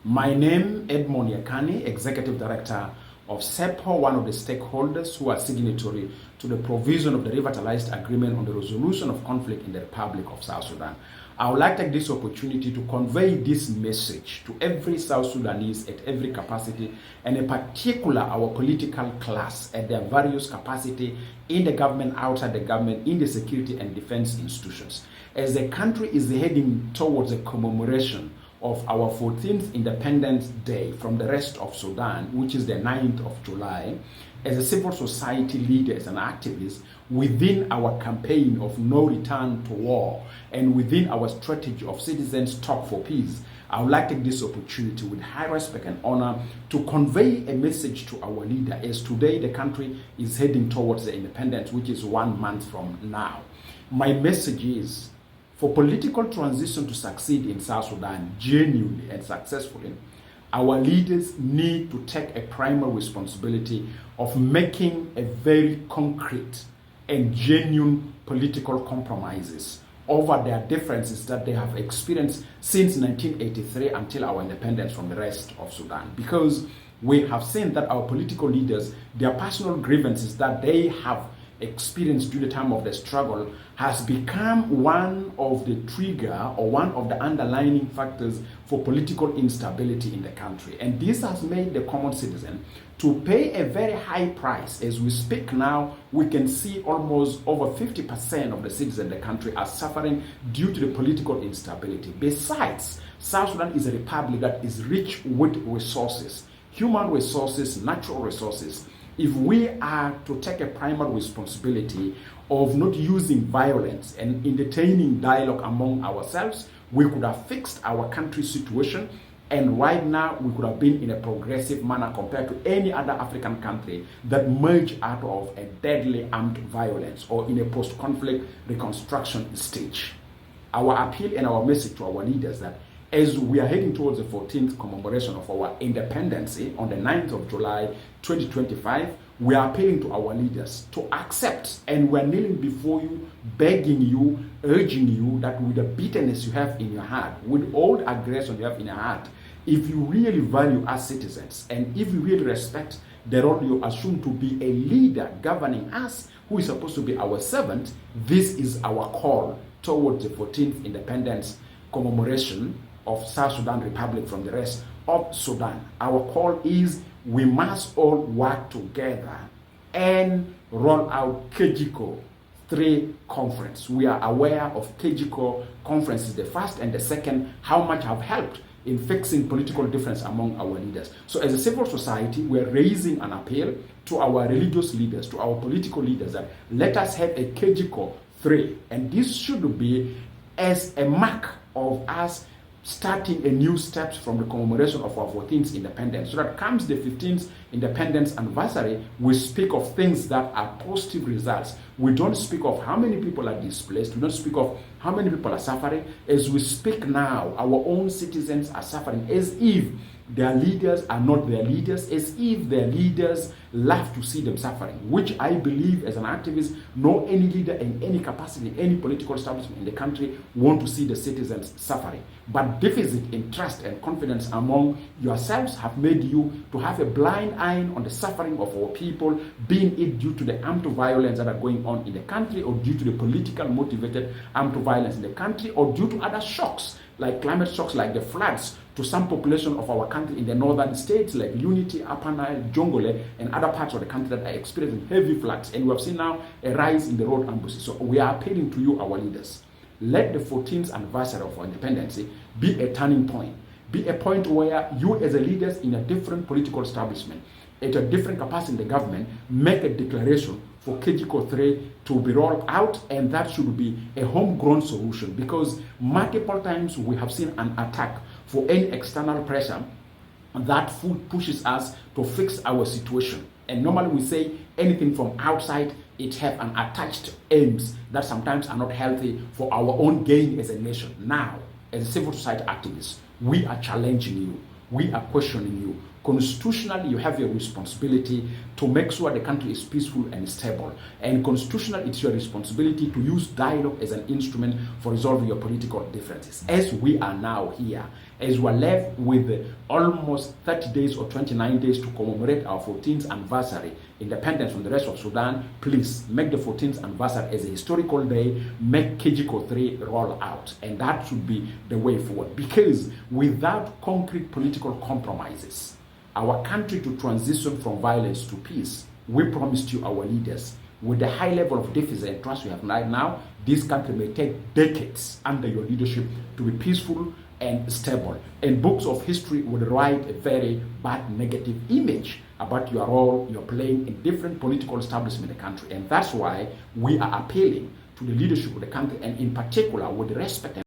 My name, Edmund Yakani, Executive Director of CEPO, one of the stakeholders who are signatory to the provision of the revitalized agreement on the resolution of conflict in the Republic of South Sudan. I would like to take this opportunity to convey this message to every South Sudanese at every capacity, and in particular our political class at their various capacity in the government, outside the government, in the security and defense institutions. As the country is heading towards a commemoration of our 14th Independence Day from the rest of Sudan, which is the 9th of July, as a civil society leaders and activists within our campaign of no return to war and within our strategy of citizens talk for peace, I would like to take this opportunity with high respect and honor to convey a message to our leader, as today the country is heading towards the independence, which is 1 month from now. My message is, for political transition to succeed in South Sudan genuinely and successfully, our leaders need to take a primary responsibility of making a very concrete and genuine political compromises over their differences that they have experienced since 1983 until our independence from the rest of Sudan. Because we have seen that our political leaders, their personal grievances that they have experienced during the time of the struggle has become one of the trigger or one of the underlying factors for political instability in the country. And this has made the common citizen to pay a very high price. As we speak now, we can see almost over 50% of the citizens in the country are suffering due to the political instability. Besides, South Sudan is a republic that is rich with resources, human resources, natural resources. If we are to take a primary responsibility of not using violence and entertaining dialogue among ourselves, we could have fixed our country's situation, and right now we could have been in a progressive manner compared to any other African country that merged out of a deadly armed violence or in a post-conflict reconstruction stage. Our appeal and our message to our leaders that as we are heading towards the 14th commemoration of our independence on the 9th of July 2025, we are appealing to our leaders to accept, and we are kneeling before you, begging you, urging you that with the bitterness you have in your heart, with all the aggression you have in your heart, if you really value us citizens, and if you really respect the role you assume to be a leader governing us, who is supposed to be our servant, this is our call towards the 14th independence commemoration of South Sudan Republic from the rest of Sudan. Our call is we must all work together and roll out KEJICO 3 conference. We are aware of KEJICO conferences, the first and the second, how much have helped in fixing political difference among our leaders. So as a civil society, we are raising an appeal to our religious leaders, to our political leaders, that let us have a KEJICO 3. And this should be as a mark of us starting a new steps from the commemoration of our 14th independence. So that comes the 15th independence anniversary, we speak of things that are positive results. We don't speak of how many people are displaced. We don't speak of how many people are suffering. As we speak now, our own citizens are suffering as if their leaders are not their leaders, as if their leaders love to see them suffering, which I believe as an activist, no any leader in any capacity, any political establishment in the country want to see the citizens suffering. But deficit in trust and confidence among yourselves have made you to have a blind eye on the suffering of our people, being it due to the armed violence that are going on in the country, or due to the political motivated armed violence in the country, or due to other shocks like climate shocks, like the floods to some population of our country in the northern states like Unity, Upper Nile, Jongole, and other parts of the country that are experiencing heavy floods. And we have seen now a rise in the road ambushes. So we are appealing to you, our leaders. Let the 14th anniversary of our independence be a turning point, be a point where you as a leaders in a different political establishment, at a different capacity in the government, make a declaration for KEJICO 3 to be rolled out, and that should be a homegrown solution, because multiple times we have seen an attack for any external pressure that pushes us to fix our situation. And normally we say anything from outside, it have an attached aims that sometimes are not healthy for our own gain as a nation. Now, as a civil society activists, we are challenging you. We are questioning you. Constitutionally, you have your responsibility to make sure the country is peaceful and stable. And constitutionally, it's your responsibility to use dialogue as an instrument for resolving your political differences. As we are now here, as we're left with almost 30 days or 29 days to commemorate our 14th anniversary independence from the rest of Sudan, please make the 14th anniversary as a historical day. Make KGCO 3 roll out, and that should be the way forward, because without concrete political compromises, our country to transition from violence to peace, we promised you, our leaders, with the high level of deficit and trust we have right now, this country may take decades under your leadership to be peaceful and stable. And books of history would write a very bad negative image about your role you're playing in different political establishments in the country. And that's why we are appealing to the leadership of the country, and in particular with respect